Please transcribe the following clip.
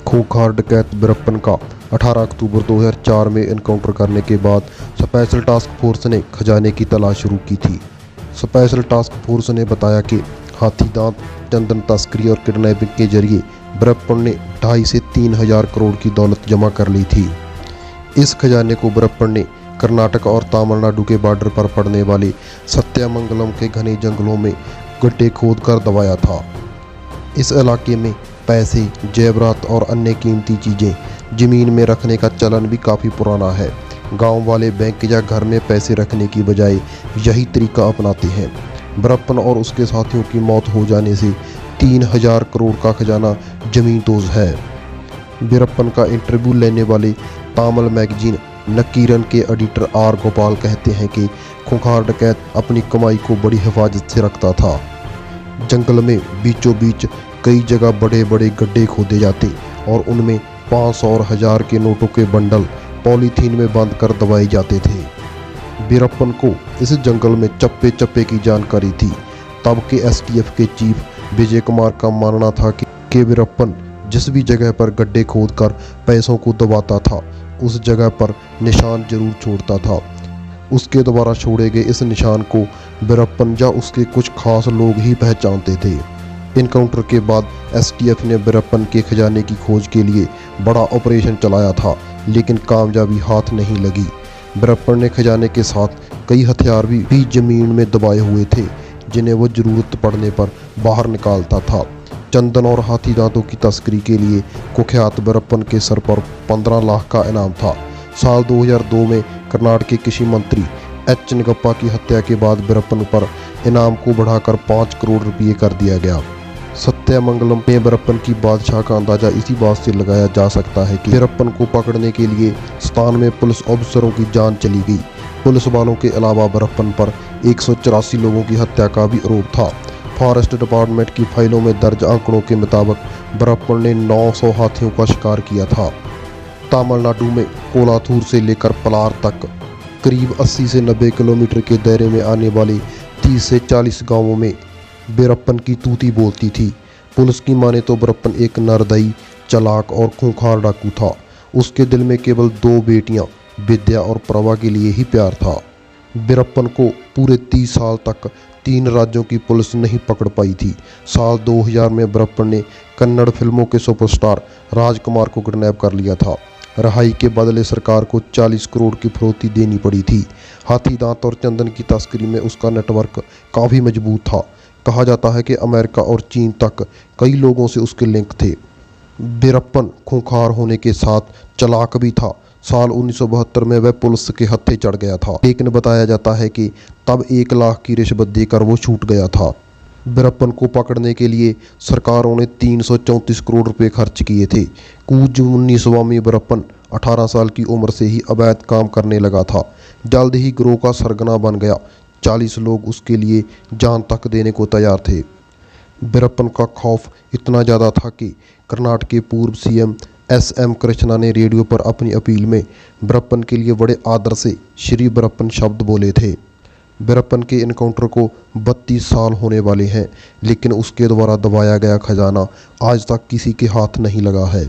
खूंखार डकैत वीरप्पन का 18 अक्टूबर 2004 में एनकाउंटर करने के बाद स्पेशल टास्क फोर्स ने खजाने की तलाश शुरू की थी। स्पेशल टास्क फोर्स ने बताया कि हाथीदांत, चंदन तस्करी और किडनैपिंग के जरिए वीरप्पन ने 2.5 से 3 हज़ार करोड़ की दौलत जमा कर ली थी। इस खजाने को वीरप्पन ने कर्नाटक और तमिलनाडु के बॉर्डर पर पड़ने वाले सत्यमंगलम के घने जंगलों में गड्ढे खोद कर दबाया था। इस इलाके में पैसे, जेवरात और अन्य कीमती चीज़ें ज़मीन में रखने का चलन भी काफ़ी पुराना है। गांव वाले बैंक या घर में पैसे रखने की बजाय यही तरीका अपनाते हैं। वीरप्पन और उसके साथियों की मौत हो जाने से 3,000 करोड़ का खजाना ज़मींदोज़ है। वीरप्पन का इंटरव्यू लेने वाले तमिल मैगजीन नक्कीरन के एडिटर आर गोपाल कहते हैं कि खूंखार डकैत अपनी कमाई को बड़ी हिफाजत से रखता था। जंगल में बीचों बीच कई जगह बड़े बड़े गड्ढे खोदे जाते और उनमें 500 और 1000 के नोटों के बंडल पॉलीथीन में बांध कर दबाए जाते थे। वीरप्पन को इस जंगल में चप्पे चप्पे की जानकारी थी। तब के एसटीएफ के चीफ विजय कुमार का मानना था कि वीरप्पन जिस भी जगह पर गड्ढे खोदकर पैसों को दबाता था उस जगह पर निशान जरूर छोड़ता था। उसके द्वारा छोड़े गए इस निशान को वीरप्पन या उसके कुछ खास लोग ही पहचानते थे। इनकाउंटर के बाद एसटीएफ ने वीरप्पन के खजाने की खोज के लिए बड़ा ऑपरेशन चलाया था, लेकिन कामयाबी हाथ नहीं लगी। वीरप्पन ने खजाने के साथ कई हथियार भी जमीन में दबाए हुए थे, जिन्हें वो जरूरत पड़ने पर बाहर निकालता था। चंदन और हाथी दांतों की तस्करी के लिए कुख्यात वीरप्पन के सर पर 15 लाख का इनाम था। साल 2002 में कर्नाटक के कृषि मंत्री एच निगप्पा की हत्या के बाद वीरप्पन पर इनाम को बढ़ाकर 5 करोड़ रुपये कर दिया गया। सत्यमंगलम में वीरप्पन की बादशाह का अंदाजा इसी बात से लगाया जा सकता है कि वीरप्पन को पकड़ने के लिए स्थान में पुलिस ऑफिसरों की जान चली गई। पुलिस वालों के अलावा वीरप्पन पर 184 लोगों की हत्या का भी आरोप था। फॉरेस्ट डिपार्टमेंट की फाइलों में दर्ज आंकड़ों के मुताबिक वीरप्पन ने 900 हाथियों का शिकार किया था। तमिलनाडु में कोलाथूर से लेकर पलार तक करीब 80 से 90 किलोमीटर के दायरे में आने वाले 30 से 40 गांवों में वीरप्पन की तूती बोलती थी। पुलिस की माने तो वीरप्पन एक निर्दयी, चालाक और खूंखार डाकू था। उसके दिल में केवल 2 बेटियां विद्या और प्रभा के लिए ही प्यार था। वीरप्पन को पूरे 30 साल तक 3 राज्यों की पुलिस नहीं पकड़ पाई थी। साल 2000 में वीरप्पन ने कन्नड़ फिल्मों के सुपरस्टार राजकुमार को किडनैप कर लिया था। रिहाई के बदले सरकार को 40 करोड़ की फिरौती देनी पड़ी थी। हाथी दांत और चंदन की तस्करी में उसका नेटवर्क काफ़ी मजबूत था। कहा जाता है कि अमेरिका और चीन तक कई लोगों से उसके लिंक थे। वीरप्पन खूंखार होने के साथ चालाक भी था। साल 1972 में वह पुलिस के हत्थे चढ़ गया था, लेकिन बताया जाता है कि तब 1 लाख की रिश्वत देकर वो छूट गया था। वीरप्पन को पकड़ने के लिए सरकारों ने 334 करोड़ रुपए खर्च किए थे। कूज 19वां में वीरप्पन 18 साल की उम्र से ही अवैध काम करने लगा था। जल्द ही गिरोह का सरगना बन गया। 40 लोग उसके लिए जान तक देने को तैयार थे। वीरप्पन का खौफ इतना ज़्यादा था कि कर्नाटक के पूर्व सीएम एसएम कृष्णा ने रेडियो पर अपनी अपील में वीरप्पन के लिए बड़े आदर से श्री वीरप्पन शब्द बोले थे। वीरप्पन के इनकाउंटर को 32 साल होने वाले हैं, लेकिन उसके द्वारा दबाया गया खजाना आज तक किसी के हाथ नहीं लगा है।